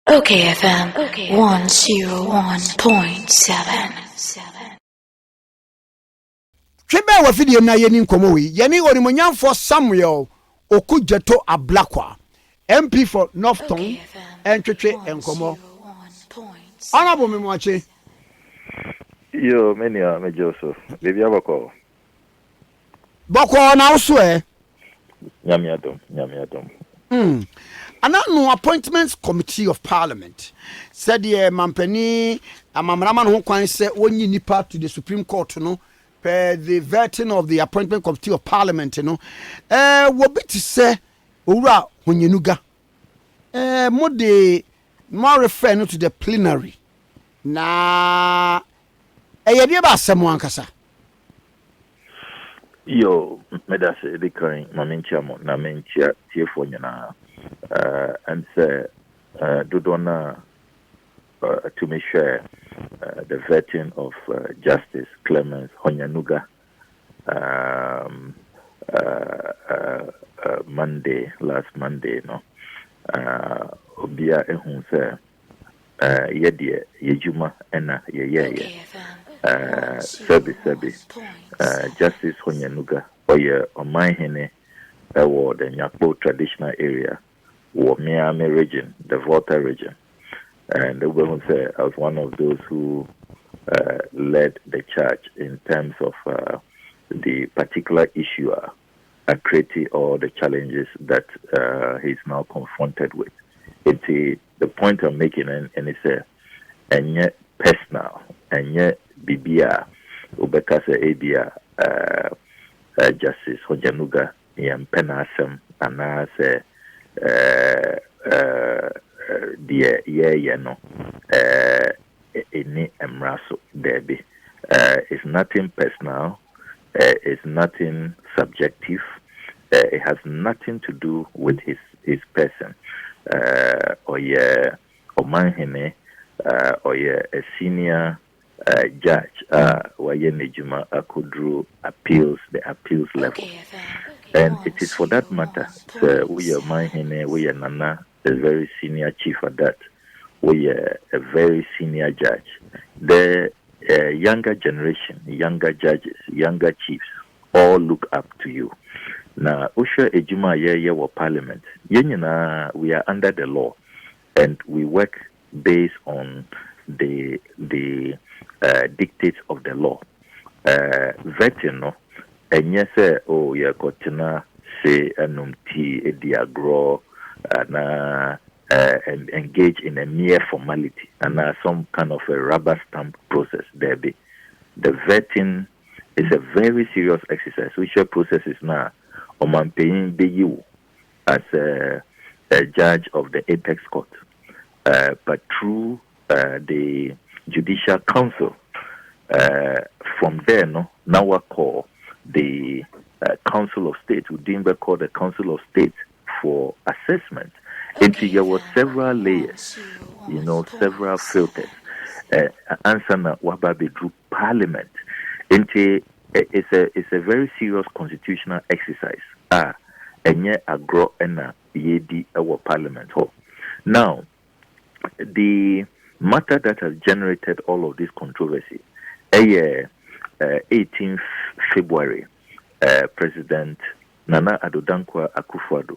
OKFM 101.7. Twebe wa video na yeni nkomo wi yeni onimonyamfo Samuel Okudzeto Ablakwa MP for Northton entwetwe enkomo Honorable Memwache Yo menia me Joseph baby abako Boko na uso Nyame adom Ananu Appointments Committee of Parliament said the mampani amamraman ho kwan se wonyi nipa to the Supreme Court no per the vetting of the Appointment Committee of Parliament no wo biti se owura Honyenugah mo de more refer no to the plenary na eyede ba asemo ankasa Yo medase de kan mamencha mo na mencha tiefo nyina and say dodona to me share the vetting of Justice Clemens Honyenugah last Monday no obia ehun say yedie yejuma ena ye service Justice Honyenugah oye omanhene ewo the Nyakpo traditional area or Miami region, the Volta region. And the woman said I was one of those who led the charge in terms of the particular issue creating all the challenges that he's now confronted with. It's the point I'm making, and it's and yet personal, and yet Bibia, Ubekase Abia, Justice Honyenugah, Yam Penasem, and I say, any emraso derby. It's nothing personal, it's nothing subjective, it has nothing to do with his person. Or manhene, or a senior judge, Wayenejuma Akudru appeals the appeals level. And it is for that matter, we are Mahine, we are Nana, a very senior chief at that. We are a very senior judge. The younger generation, younger judges, younger chiefs, all look up to you. Now, Usha Ejuma Yewa Parliament, we are under the law, and we work based on the dictates of the law. Vetting, and yes, oh, yeah, Kotina say tea, diagro, and engage in a mere formality and some kind of a rubber stamp process. There be the vetting is a very serious exercise, which process is now on paying you as a judge of the apex court, but through the judicial council. From there, now we call the Council of State, we didn't call the Council of State for assessment. Until there were several layers, several filters. Answer na wababe drew Parliament. Until it's a very serious constitutional exercise. Enye agro ena yedi our Parliament. Now, the matter that has generated all of this controversy, 18th February, President Nana Addo Akufo Addo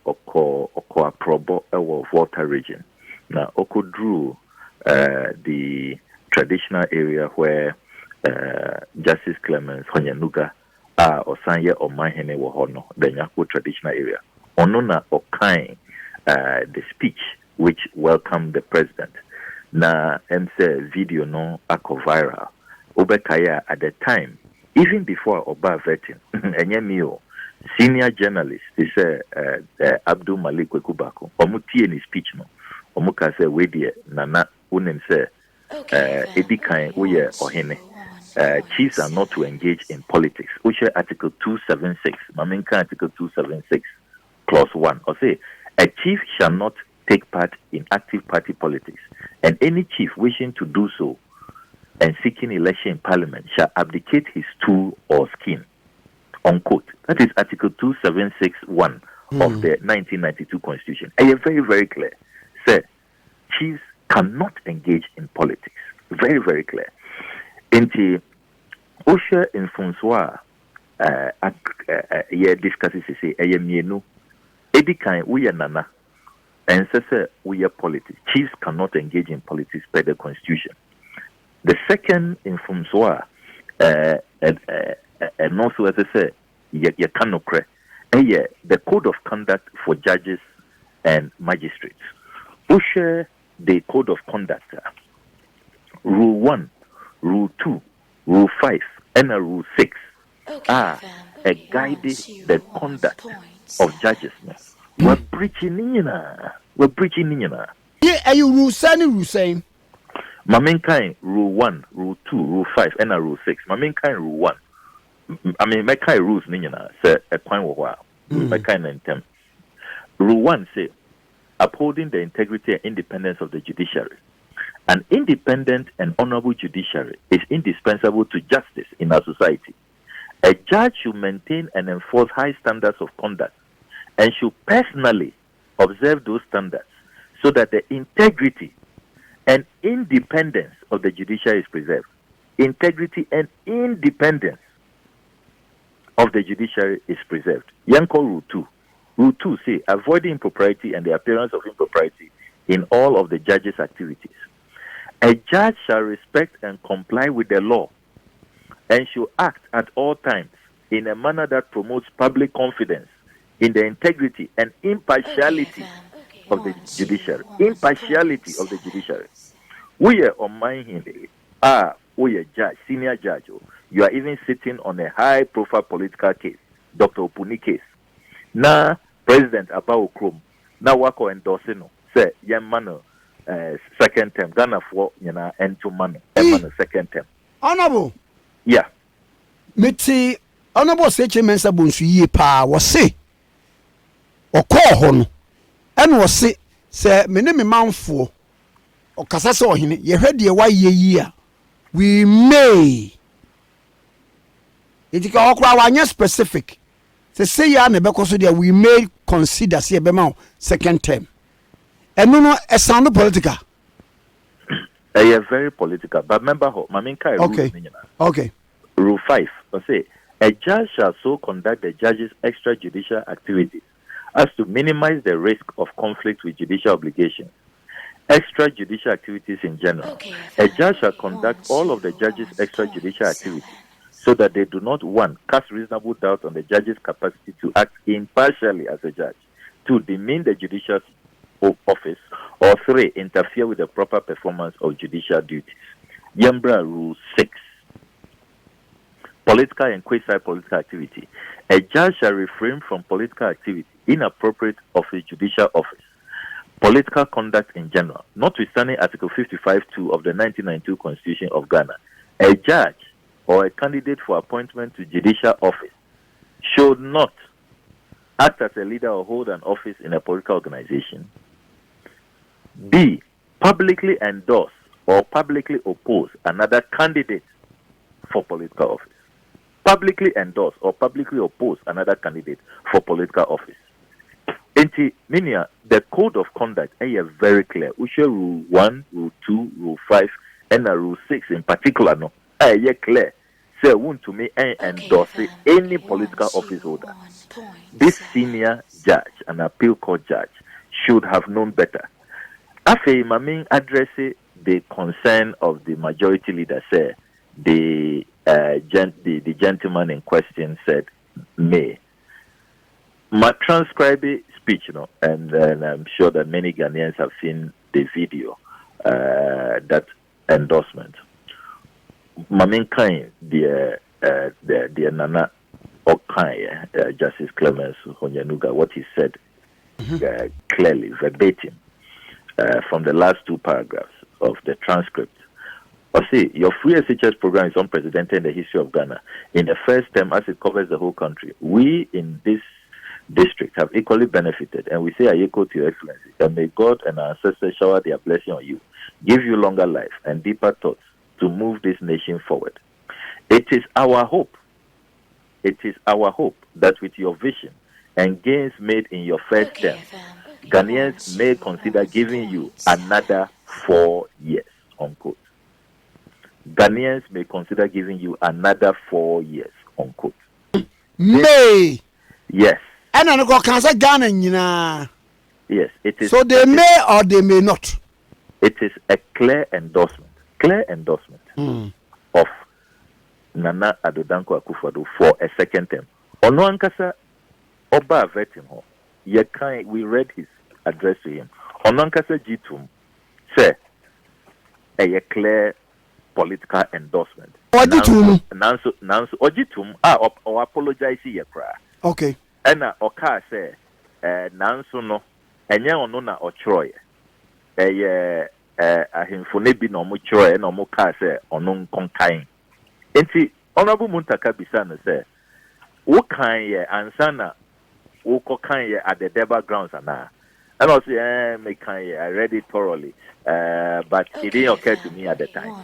oko aprobo ewo Volta region. Now Okudru the traditional area where Justice Clemens Honyenugah Osanye Omahene Wohono, the Nyakpo traditional area. Onona Okain the speech which welcomed the president. Na MC video no ako viral. Obekaya at the time, even before Oba vetting, Enyemio, senior journalist, they say Abdul Malik Wekubako, Omuti in his speech no, Omuka say Wedie, Nana Unem say Edikai Uye Ohene. Chiefs are not to engage in politics. Which Article 276, Maminka Article 276, Clause 1. Or say a chief shall not take part in active party politics, and any chief wishing to do so and seeking election in Parliament shall abdicate his stool or skin. Unquote. That is Article 276(1) of the 1992 Constitution. And it's very, very clear. Say, chiefs cannot engage in politics. Very, very clear. Inti Osha in Francois discusses say mienu edikan we nana and says we are politics. Chiefs cannot engage in politics per the constitution. The second in Francois and also as I say you cannot the code of conduct for judges and magistrates. Osha the code of conduct. Rule 1, Rule 2, Rule 5, and Rule 6 are guiding the conduct of judges. We're preaching in. Yeah, are you rule saying? My main kind, Rule 1, Rule 2, Rule 5, and Rule 6. My main kind, Rule 1. I mean, my kind rules, say a point of while. My kind and term. Rule 1 say, upholding the integrity and independence of the judiciary. An independent and honorable judiciary is indispensable to justice in our society. A judge should maintain and enforce high standards of conduct and should personally observe those standards so that the integrity and independence of the judiciary is preserved. Integrity and independence of the judiciary is preserved. Yanko Rule 2. Rule 2 say, avoiding impropriety and the appearance of impropriety in all of the judge's activities. A judge shall respect and comply with the law and should act at all times in a manner that promotes public confidence in the integrity and impartiality of the judiciary. Impartiality of the judiciary. We are on my hand. We are judge, senior judge. You are even sitting on a high-profile political case, Dr. Opuni case. Now, President Abao Krom, now wako endorsing, say, young man, second term, Ghana for, and to man, second term. Honorable. Yeah. Meti, Honorable Seche Mensa Bunsu ye pa, was say, or call hon, and was say, me name me man for, or Casaso him, ye heard ye why ye, we may. It is all specific. Say ya nebeko so there we may consider say be second term. And no a sound political. Very political. But remember okay. Okay. Rule 5 say a judge shall so conduct the judge's extrajudicial activities as to minimize the risk of conflict with judicial obligations. Extrajudicial activities in general. A judge shall conduct all of the judge's extrajudicial activities so that they do not, 1, cast reasonable doubt on the judge's capacity to act impartially as a judge, 2, demean the judicial office, or 3, interfere with the proper performance of judicial duties. Yembra Rule 6. Political and quasi-political activity. A judge shall refrain from political activity inappropriate of a judicial office. Political conduct in general, notwithstanding Article 55(2) of the 1992 Constitution of Ghana. A judge or a candidate for appointment to judicial office should not act as a leader or hold an office in a political organization. B, publicly endorse or publicly oppose another candidate for political office. Publicly endorse or publicly oppose another candidate for political office. Minia, the code of conduct is very clear. Ushe Rule 1, Rule 2, Rule 5, and Rule 6 in particular, no. Clear. Say, want to me endorse any political office holder. This senior judge, an appeal court judge, should have known better. After my main address the concern of the majority leader, say the gentleman in question said, "May." My transcribe speech, and I'm sure that many Ghanaians have seen the video, that endorsement. Maminkai, the Nana Okai, Justice Clemens Honyenugah, what he said clearly, verbatim, from the last 2 paragraphs of the transcript. See, your free SHS program is unprecedented in the history of Ghana. In the first term, as it covers the whole country, we in this district have equally benefited, and we say Ayeko to your excellency, and may God and our ancestors shower their blessing on you, give you longer life and deeper thoughts to move this nation forward. It is our hope that with your vision and gains made in your first term, Ghanaians may consider giving you another 4 years, unquote. Ghanaians may consider giving you another 4 years, unquote. May. Yes. And I go cancer Ghana, you know. Yes, it is. So they may or they may not. It is a clear endorsement of Nana Addo Akufo Addo for a second term. Ono ankasa oba vetting ho. We read his address to him. Ono ankasa jitum say a clear political endorsement. Ojitum. Nanso ojitum or apologize ye kra. Okay. Ena oka say nanso no enye ono na ochroye. Ahemfo ne bi na omo chroye na omo ka say ono nkonkan. Enti honorable Muntaka bisa no say wo kan ye ansana wo ko kan ye at the Deba grounds ana. And I say me kan ye I read it thoroughly. But it didn't occur to me at the time.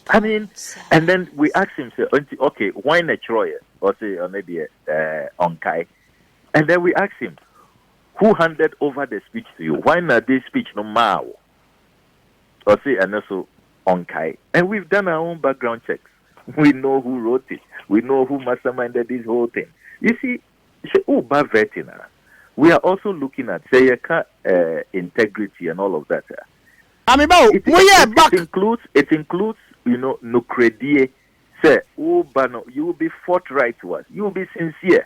I mean, and then we asked him, say, okay, why not Troy? Or say, or maybe on Kai. And then we asked him, who handed over the speech to you? Why not this speech no Mao? Or say, and also on Kai. And we've done our own background checks. We know who wrote it. We know who masterminded this whole thing. You see, we are also looking at say integrity and all of that. It includes no credit. Say, you will be forthright to us. You will be sincere.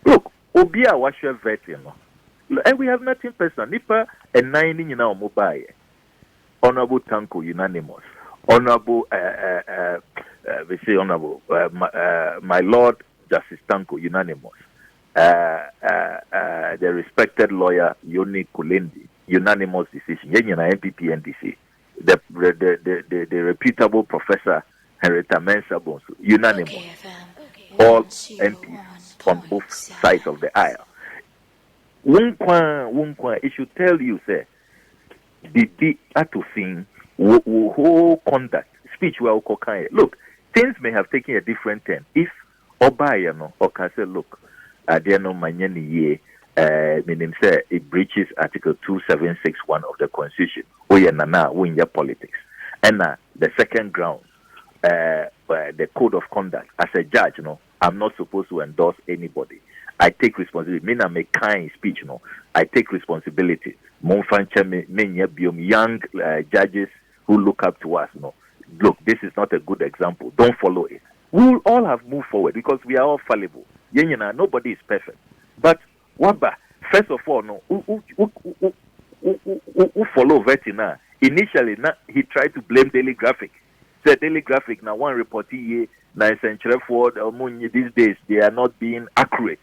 Look, Obia was your vetting. And we have nothing personal. Nipa and 9 in our mobile. Honorable Tanko, unanimous. Honorable, we say honorable, my Lord Justice Tanko, unanimous. The respected lawyer Yoni Kulendi, unanimous decision. Yenina MPP NDC. The reputable professor Henrietta Mensah Bonsu, unanimous. All MPs on both sides of the aisle. Wunkwa, it should tell you, say, the atufin whole conduct speech we are look, things may have taken a different turn if Obayano or say, look, Adiano Manyani ye meaning say it breaches Article 2761 of the Constitution. Nana win your politics. And the second ground, the code of conduct. As a judge, I'm not supposed to endorse anybody. I take responsibility. Me na make kind speech, I take responsibility. Young judges who look up to us, look, this is not a good example. Don't follow it. We will all have moved forward because we are all fallible. Nobody is perfect. But Waba, first of all, who follow Vetina? Initially, he tried to blame Daily Graphic. Said Daily Graphic, now one reportee, now Century Ford, these days, they are not being accurate.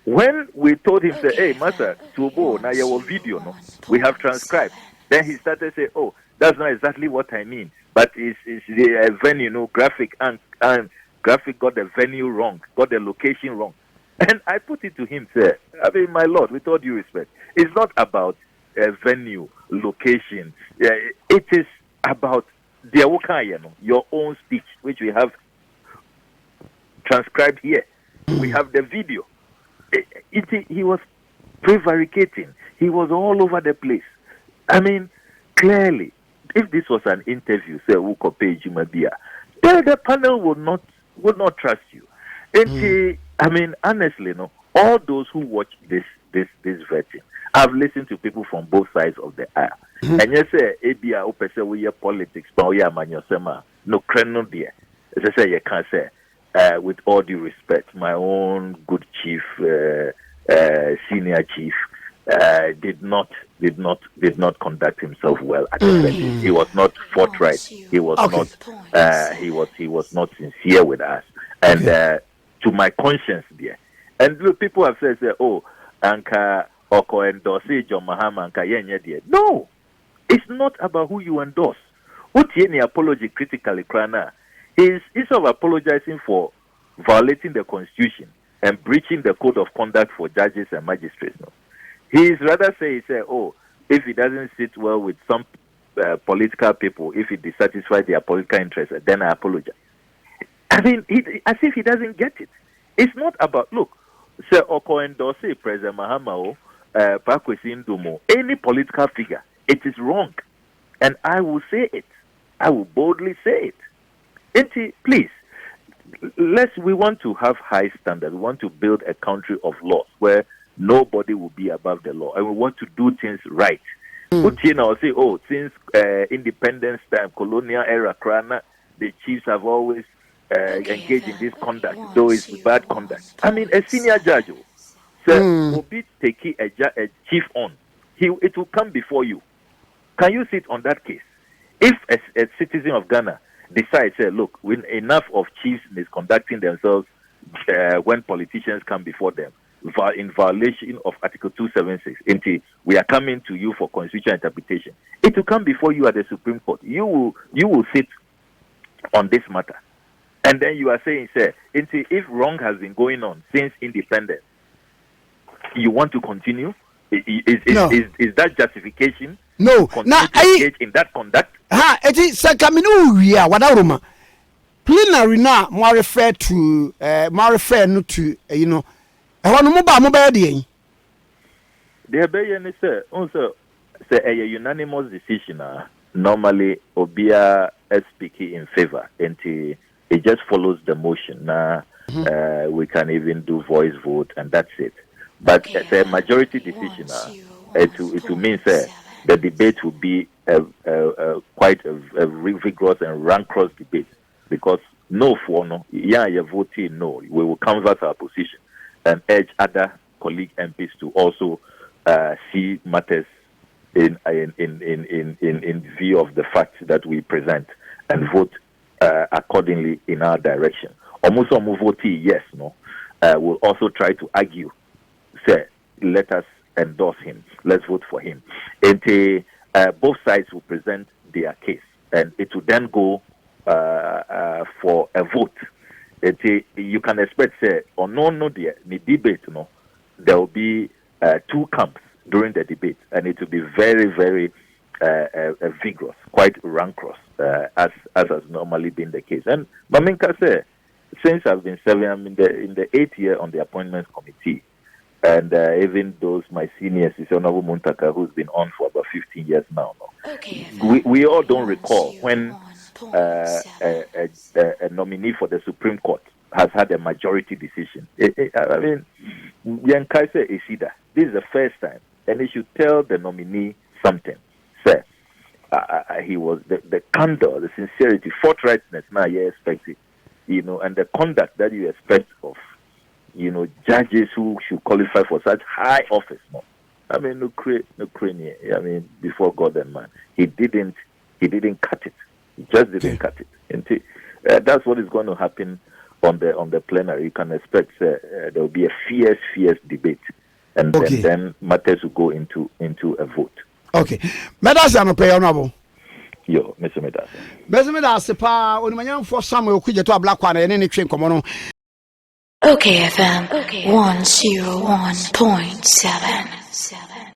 When we told him, say, hey, Master, Tubo, now your video, we have transcribed. Then he started to say, oh, that's not exactly what I mean. But it's the venue, graphic and graphic got the venue wrong, got the location wrong. And I put it to him, sir, I mean, my Lord, with all due respect, it's not about venue, location. It is about your own speech, which we have transcribed here. We have the video. He was prevaricating. He was all over the place. I mean, clearly, if this was an interview, say Uko Page Mabia, the panel would not trust you. I mean, honestly, all those who watch this vetting, I've listened to people from both sides of the aisle. And you say, Abia Opese we politics, but we are Manyosema, no creno dear. As I say, you can't say. With all due respect, my own good chief, senior chief, did not conduct himself well at the vetting. He was not forthright. He was not. He was not sincere with us. And to my conscience, dear. And look, people have said, "Oh, Anka Oko endorse John Mahama Anka Yenye dear." No, it's not about who you endorse. What any apology critically, Krana. He's instead of apologizing for violating the Constitution and breaching the code of conduct for judges and magistrates. He's rather say, oh, if he doesn't sit well with some political people, if he dissatisfies their political interests, then I apologize. I mean, as if he doesn't get it. It's not about, look, Sir Oko endorse President Mahama, any political figure, it is wrong. And I will say it. I will boldly say it. Please, we want to have high standards. We want to build a country of laws where nobody will be above the law. And we want to do things right. I'll say, since independence time, colonial era, the chiefs have always engaged in this conduct, though it's bad conduct. I mean, a senior judge, will be taking a chief on. It will come before you. Can you sit on that case? If a citizen of Ghana decides, look, enough of chiefs misconducting themselves when politicians come before them, in violation of Article 276, we are coming to you for constitutional interpretation. It will come before you at the Supreme Court. You will sit on this matter. And then you are saying, if wrong has been going on since independence, you want to continue? Is that justification? No. Now, in that conduct? It is Sakaminu, Wadaruma. Plenary now, more refer to, I want to move by mobile. There be any say a unanimous decision. Normally, Obia speaking in favor, and it just follows the motion. We can even do voice vote, and that's it. But as a majority decision, it will mean the debate will be quite a vigorous and rancorous debate, because you voting no, we will canvass our position and urge other colleague MPs to also see matters in view of the facts that we present and vote accordingly in our direction. Almost voting yes, no. We'll also try to argue, let us endorse him, let's vote for him. And both sides will present their case, and it will then go for a vote. You can expect, the debate, there will be two camps during the debate, and it will be very, very vigorous, quite rancorous, as has normally been the case. And Maminka said, since I've been serving, I'm in the 8th year on the appointments committee, and even those my seniors, is Honorable Muntaka, who's been on for about 15 years now. We all don't recall when a nominee for the Supreme Court has had a majority decision. I mean, Yankaise Isida, this is the first time, and he should tell the nominee something. Sir, he was the candor, the sincerity, forthrightness. Now you expect it, and the conduct that you expect of, judges who should qualify for such high office. No, I mean, I mean, before God and man, he didn't cut it. He just didn't cut it. And that's what is going to happen on the plenary. You can expect there will be a fierce debate, and then matters will go into a vote. Okay, Medas and pay honorable. Yo, Mr. Medas. Mr. Medas, pa on for Samuel Okudzeto Ablakwa and any train common. OKFM 101.7.